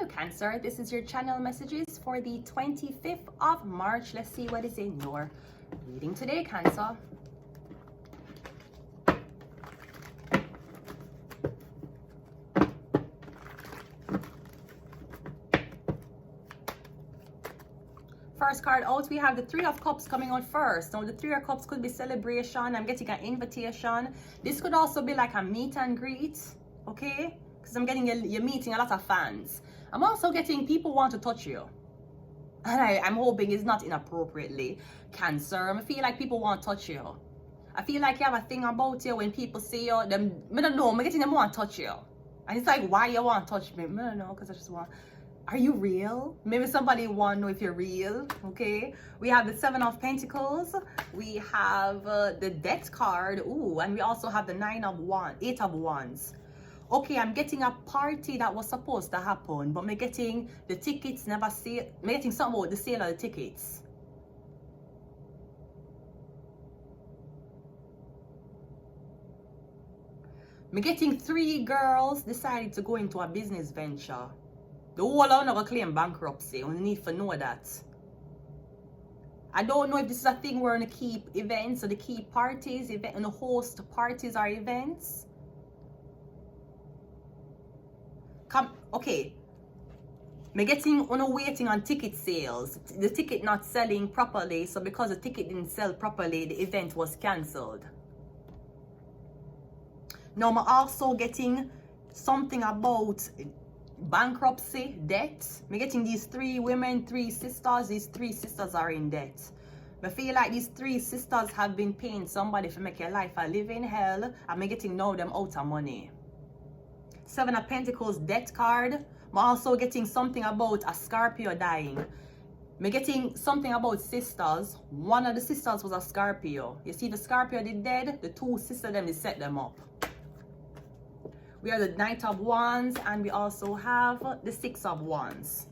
Cancer. This is your channel messages for the 25th of March. Let's see what is in your reading today, Cancer. First card out, we have the Three of Cups coming out first. Now the Three of Cups could be celebration. I'm getting an invitation. This could also be like a meet and greet, okay? Because I'm getting you're meeting a lot of fans. I'm also getting people want to touch you. And I'm hoping it's not inappropriately, Cancer. I feel like people want to touch you. I feel like you have a thing about you when people see you. Them, I don't know, I'm getting them want to touch you. And it's like, why you want to touch me? I don't know, because I just want... Are you real? Maybe somebody want to know if you're real, okay? We have the Seven of Pentacles. We have the Death card. Ooh, and we also have the Eight of Wands. Okay, I'm getting a party that was supposed to happen, but I'm getting the tickets never see. I'm getting something about the sale of the tickets. I'm getting 3 girls decided to go into a business venture. The whole of them claim bankruptcy. We need to know that. I don't know if this is a thing we're going to keep events or the keep parties, and host parties or events. Okay. I'm getting waiting on ticket sales. The ticket not selling properly, so because the ticket didn't sell properly, the event was cancelled. Now I'm also getting something about bankruptcy, debt. I'm getting these 3 women, 3 sisters. These 3 sisters are in debt. I feel like these 3 sisters have been paying somebody to make your life a living hell, and I'm getting now them out of money. 7 of Pentacles death card. I'm also getting something about a Scorpio dying. I'm getting something about sisters. One of the sisters was a Scorpio. You see the Scorpio did dead, the 2 sisters them they set them up. We are the Knight of Wands, and we also have the 6 of Wands.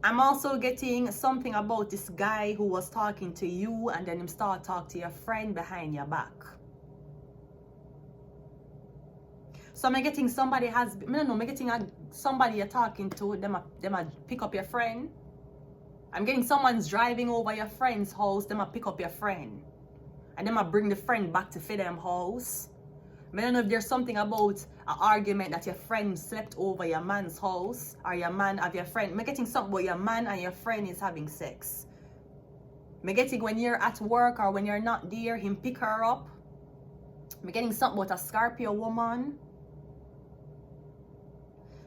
I'm also getting something about this guy who was talking to you, and then him start talking to your friend behind your back. So I'm getting somebody has, I don't know, I'm getting somebody you're talking to, them pick up your friend. I'm getting someone's driving over your friend's house, them pick up your friend. And them bring the friend back to feed them house. I don't know if there's something about an argument that your friend slept over your man's house, or your man have your friend. I'm getting something about your man and your friend is having sex. I'm getting when you're at work or when you're not there, him pick her up. I'm getting something about a Scorpio woman.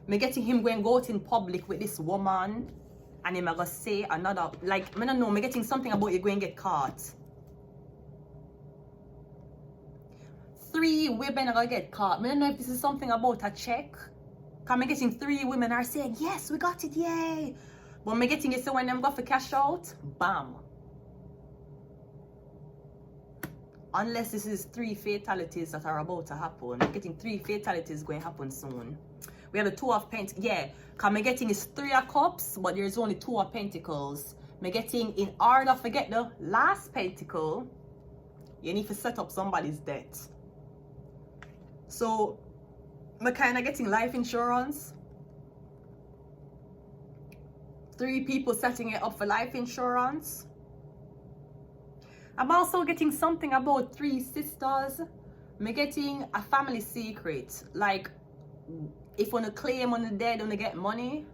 I'm getting him going out in public with this woman. And him gonna say another, like, I don't know, I'm getting something about you going to get caught. 3 women are gonna get caught. I don't know if this is something about a check. Cause I'm getting 3 women are saying, yes, we got it, yay. But I'm getting it, so when them go for cash out, bam. Unless this is 3 fatalities that are about to happen. I'm getting 3 fatalities going to happen soon. We have the 2 of Pentacles. Yeah, because I'm getting is 3 of Cups, but there's only 2 of Pentacles. I'm getting, in order to get the last Pentacle, you need to set up somebody's debt. So, I'm kind of getting life insurance. 3 people setting it up for life insurance. I'm also getting something about 3 sisters. I'm getting a family secret. Like, if you want to claim on the dead, when they get money.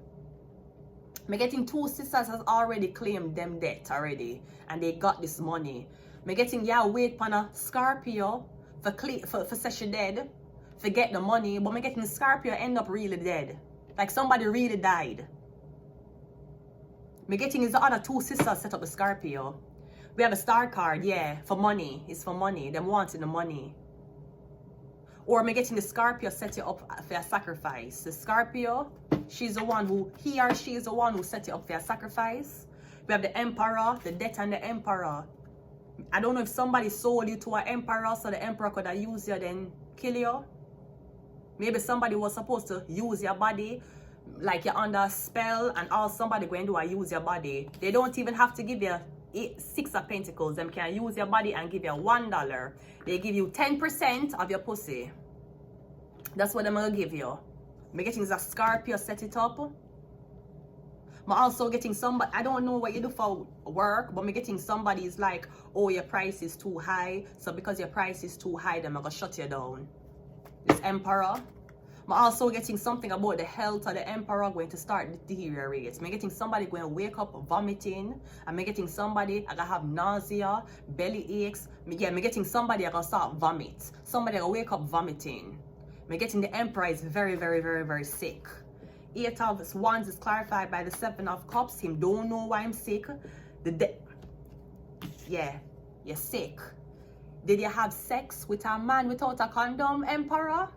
I'm getting 2 sisters has already claimed them debt already. And they got this money. I'm getting, yeah, wait for a Scorpio for say she dead. For get the money. But I'm getting Scorpio end up really dead. Like somebody really died. I'm getting is the other 2 sisters set up the Scorpio. We have a Star card, yeah, for money. It's for money. Them wanting the money. Or I'm getting the Scorpio set you up for a sacrifice. The Scorpio, she's the one who, he or she is the one who set you up for a sacrifice. We have the Emperor, the Death and the Emperor. I don't know if somebody sold you to an Emperor, so the Emperor could have used you then kill you. Maybe somebody was supposed to use your body, like you're under a spell, and all somebody going to do is use your body. They don't even have to give you Six of Pentacles, them can use your body and give you $1. They give you 10% of your pussy. That's what I'm gonna give you. I'm getting a Scorpio set it up. I'm also getting somebody, I don't know what you do for work, but I'm getting somebody's like, oh, your price is too high. So because your price is too high, then I'm gonna shut you down. This Emperor. I'm also getting something about the health of the Emperor going to start deteriorate. I'm getting somebody going to wake up vomiting. I'm getting somebody I gonna have nausea, belly aches. I'm getting somebody I gonna start vomit. Somebody gonna wake up vomiting. I'm getting the Emperor is very, very, very, very sick. 8 of Wands is clarified by the 7 of Cups. Him don't know why I'm sick. Yeah, you're sick. Did you have sex with a man without a condom, Emperor?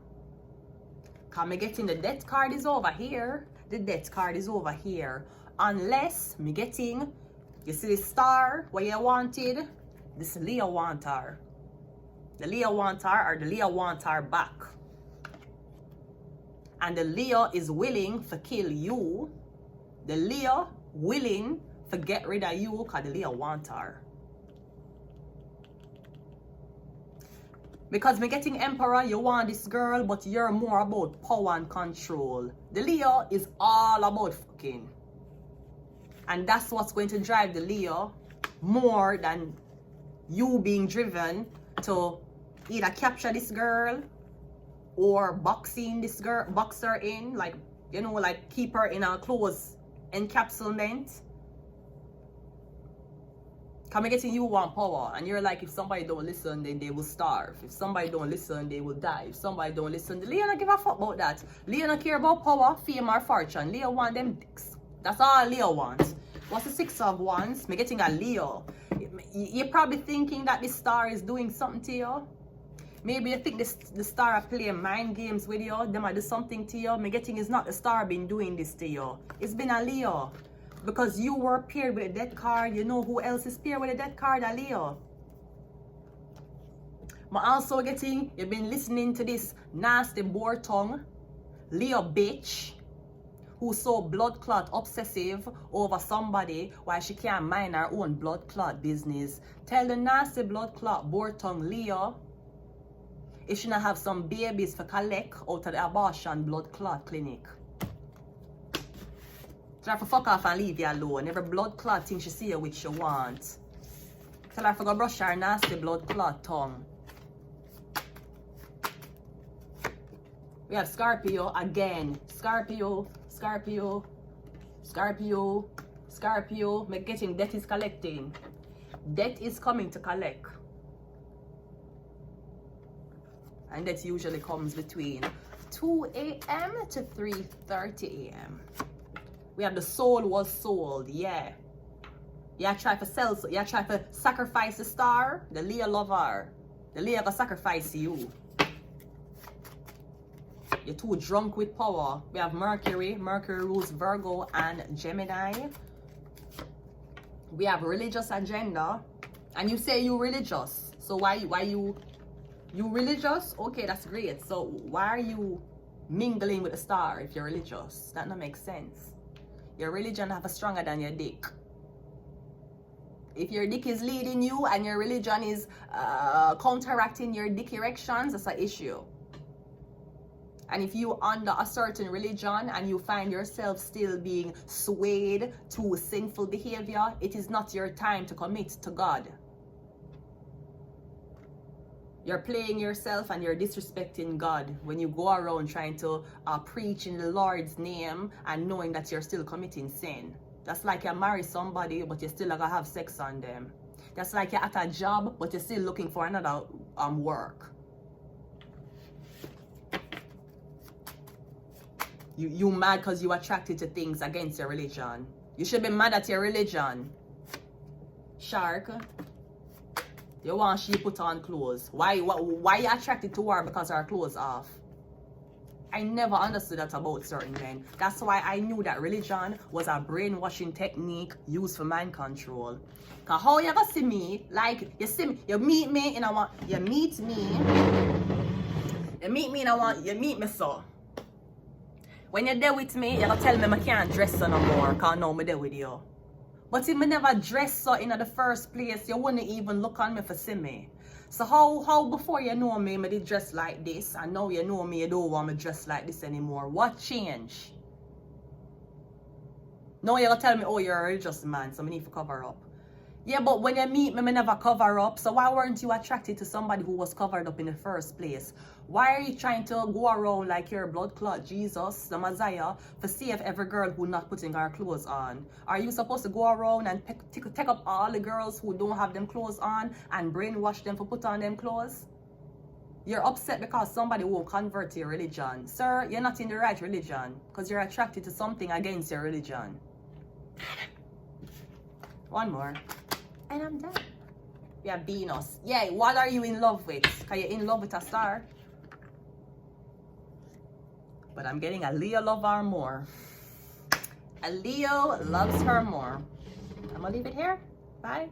Cause me getting the Death card is over here. The Death card is over here. Unless me getting, you see the star where you wanted? This Leo want her. The Leo want her, or the Leo want her back. And the Leo is willing to kill you. The Leo willing to get rid of you because the Leo want her. Because me getting Emperor, you want this girl, but you're more about power and control. The Leo is all about fucking. And that's what's going to drive the Leo more than you being driven to either capture this girl or boxing this girl, box her in, like, you know, like keep her in a close encapsulament. Come getting you want power, and you're like, if somebody don't listen, then they will starve. If somebody don't listen, they will die. If somebody don't listen, Leo don't give a fuck about that. Leo don't care about power, fame, or fortune. Leo want them dicks. That's all Leo wants. What's the 6 of Wands? Me getting a Leo. You're probably thinking that this star is doing something to you. Maybe you think the star are playing mind games with you. They might do something to you. Me getting is not the star been doing this to you. It's been a Leo. Because you were paired with a Death card. You know who else is paired with a Death card? A Leo. I'm also getting, you've been listening to this nasty bore tongue Leo bitch who's so blood clot obsessive over somebody while she can't mind her own blood clot business. Tell the nasty blood clot bore tongue Leo if she not have some babies for collect out of the abortion blood clot clinic. Tell her to fuck off and leave you alone. Every blood clot thing she see you with she want. Tell her to go brush her nasty blood clot tongue. We have Scorpio again. Scorpio, Scorpio, Scorpio, Scorpio. We're getting debt is collecting. Debt is coming to collect. And that usually comes between 2 a.m. to 3:30 a.m. We have the soul was sold, yeah. You try to sell, you try to sacrifice the star, the Leo lover. The Leo gonna sacrifice you. You're too drunk with power. We have Mercury. Mercury rules Virgo and Gemini. We have religious agenda. And you say you religious. So why you religious? Okay, that's great. So why are you mingling with the star if you're religious? That don't make sense. Your religion have a stronger than your dick. If your dick is leading you and your religion is counteracting your dick erections, that's an issue. And if you under a certain religion and you find yourself still being swayed to sinful behavior, it is not your time to commit to God. You're playing yourself and you're disrespecting God when you go around trying to preach in the Lord's name and knowing that you're still committing sin. That's like you marry somebody but you're still gonna have sex on them. That's like you're at a job but you're still looking for another work. You mad because you're attracted to things against your religion. You should be mad at your religion. Shark. You want she put on clothes. Why you attracted to her because her clothes off? I never understood that about certain men. That's why I knew that religion was a brainwashing technique used for mind control. Cause how you gonna see me? Like you see me, you meet me and you meet me so. When you're there with me, you're gonna tell me I can't dress no more, cause now I'm there with you. But if me never dress so in the first place, you wouldn't even look on me for see me. So how before you know me did dress like this, and now you know me, you don't want me dress like this anymore. What changed? Now you're gonna tell me, oh, you're a religious man, so I need to cover up. Yeah, but when you meet me, I never cover up. So why weren't you attracted to somebody who was covered up in the first place? Why are you trying to go around like you're blood clot Jesus, the Messiah, to save every girl who not putting her clothes on? Are you supposed to go around and take up all the girls who don't have them clothes on and brainwash them for put on them clothes? You're upset because somebody won't convert to your religion. Sir, you're not in the right religion because you're attracted to something against your religion. One more. And I'm done. Yeah, Venus. Yeah, what are you in love with? Because you're in love with a star. But I'm getting a Leo love her more. A Leo loves her more. I'm going to leave it here. Bye.